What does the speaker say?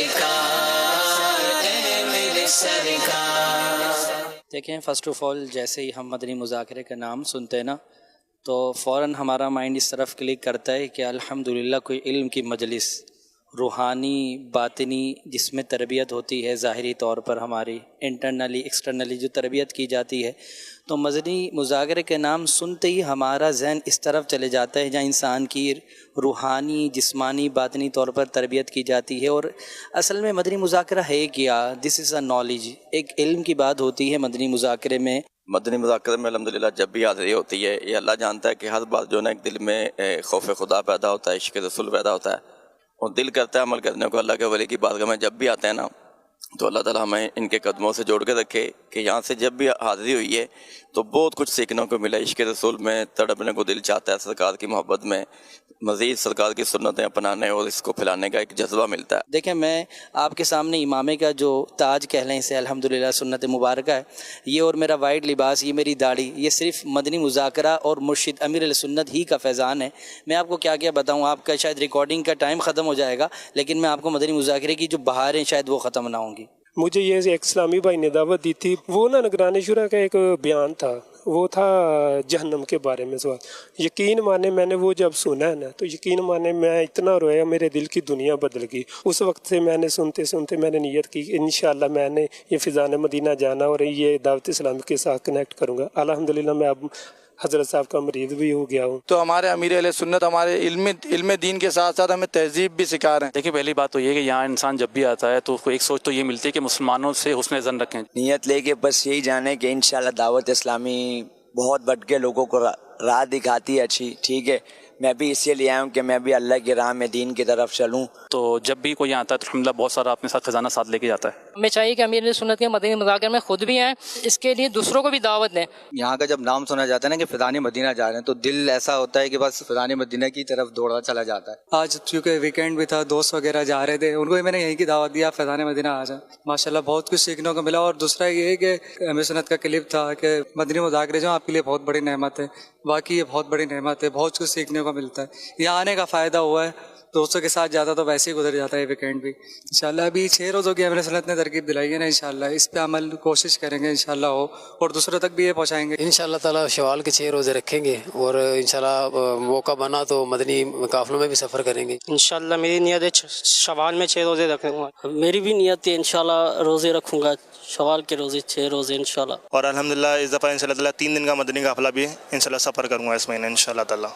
سرکار اے میرے سرکار۔ دیکھیں، فرسٹ آف آل جیسے ہی ہم مدنی مذاکرے کا نام سنتے ہیں نا تو فوراً ہمارا مائنڈ اس طرف کلک کرتا ہے کہ الحمدللہ کوئی علم کی مجلس، روحانی باطنی جس میں تربیت ہوتی ہے، ظاہری طور پر ہماری انٹرنلی ایکسٹرنلی جو تربیت کی جاتی ہے، تو مدنی مذاکرے کے نام سنتے ہی ہمارا ذہن اس طرف چلے جاتا ہے جہاں انسان کی روحانی جسمانی باطنی طور پر تربیت کی جاتی ہے۔ اور اصل میں مدنی مذاکرہ ہے کیا؟ دس از اے نالج، ایک علم کی بات ہوتی ہے مدنی مذاکرے میں۔ مدنی مذاکرے میں الحمدللہ جب بھی حاضری ہوتی ہے، یہ اللہ جانتا ہے کہ ہر بار جو ہے نا ایک دل میں خوف خدا پیدا ہوتا ہے، عشق رسول پیدا ہوتا ہے، اور دل کرتا ہے عمل کرنے کو۔ اللہ کے ولی کی بارگاہ میں جب بھی آتے ہیں نا تو اللہ تعالیٰ ہمیں ان کے قدموں سے جوڑ کے رکھے کہ یہاں سے جب بھی حاضری ہوئی ہے تو بہت کچھ سیکھنے کو ملا۔ عشق رسول میں تڑپنے کو دل چاہتا ہے، سرکار کی محبت میں مزید سرکار کی سنتیں اپنانے اور اس کو پھیلانے کا ایک جذبہ ملتا ہے۔ دیکھیں، میں آپ کے سامنے امامے کا جو تاج کہہ لیں اسے، الحمدللہ سنت مبارکہ ہے یہ، اور میرا وائٹ لباس، یہ میری داڑھی، یہ صرف مدنی مذاکرہ اور مرشد امیر علیہ سنت ہی کا فیضان ہے۔ میں آپ کو کیا کیا بتاؤں، آپ کا شاید ریکارڈنگ کا ٹائم ختم ہو جائے گا، لیکن میں آپ کو مدنی مذاکرے کی جو بہاریں شاید وہ ختم نہ ہوں گی۔ مجھے یہ ایک اسلامی بھائی نے دعوت دی تھی، وہ نا نگران شورا کا ایک بیان تھا، وہ تھا جہنم کے بارے میں سوال۔ یقین مانے میں نے وہ جب سنا ہے نا تو یقین مانے میں اتنا رویا، میرے دل کی دنیا بدل گئی۔ اس وقت سے میں نے سنتے سنتے میں نے نیت کی کہ انشاءاللہ میں نے یہ فضان مدینہ جانا اور یہ دعوت اسلامی کے ساتھ کنیکٹ کروں گا۔ الحمدللہ میں اب حضرت صاحب کا مرید بھی ہو گیا ہوں۔ تو ہمارے امیر اہل سنت ہمارے علم دین کے ساتھ ساتھ ہمیں تہذیب بھی سکھا رہے ہیں۔ دیکھیے، پہلی بات تو یہ کہ یہاں انسان جب بھی آتا ہے تو اس کو ایک سوچ تو یہ ملتی ہے کہ مسلمانوں سے حسن ظن رکھیں۔ نیت لے کے بس یہی جانے کہ انشاءاللہ دعوت اسلامی بہت بڑھ کے لوگوں کو راہ دکھاتی ہے اچھی، ٹھیک ہے۔ میں بھی اسی لیے آیا ہوں کہ میں بھی اللہ کی راہ میں دین کی طرف چلوں۔ تو جب بھی کوئی آتا ہے تو الحمدللہ بہت سارا اپنے ساتھ خزانہ ساتھ لے کے جاتا ہے۔ ہمیں چاہیے کہ امیر سنت کے مدنی مذاکرے میں خود بھی آئیں، اس کے لیے دوسروں کو بھی دعوت دیں۔ یہاں کا جب نام سنا جاتا ہے نا کہ فیضان مدینہ جا رہے ہیں تو دل ایسا ہوتا ہے کہ بس فیضان مدینہ کی طرف دوڑا چلا جاتا ہے۔ آج چونکہ ویکینڈ بھی تھا، دوست وغیرہ جا رہے تھے، ان کو بھی میں نے یہیں کی دعوت دیا فیضان مدینہ آ جائیں۔ ماشاءاللہ بہت کچھ سیکھنے کو ملا۔ اور دوسرا یہ ہے کہ امیر سنت کا کلپ تھا کہ مدنی مذاکرے جو آپ کے لیے بہت بڑی نعمت ہے، واقعی یہ بہت بڑی نعمت ہے، بہت کچھ سیکھنے کو ملتا ہے۔ یہاں آنے کا فائدہ ہوا ہے، دوستوں کے ساتھ جاتا تو ویسے ہی گزر جاتا ہے ویکینڈ بھی۔ انشاءاللہ ابھی 6 روزوں کی امیر سنت نے ترغیب دلائی ہے نا، انشاءاللہ اس پہ عمل کوشش کریں گے، انشاءاللہ ہو، اور دوسروں تک بھی یہ پہنچائیں گے انشاءاللہ تعالی۔ شوال کے 6 روزے رکھیں گے اور انشاءاللہ موقع بنا تو مدنی قافلوں میں بھی سفر کریں گے انشاءاللہ میری نیت ہے شوال میں 6 روزے رکھوں گا۔ میری بھی نیت ہے انشاءاللہ روزے رکھوں گا، شوال کے روزے 6 روزے انشاءاللہ۔ اور الحمدللہ اس دفعہ انشاءاللہ 3 دن کا مدنی قافلہ بھی انشاءاللہ سفر کروں گا اس مہینے انشاءاللہ تعالی۔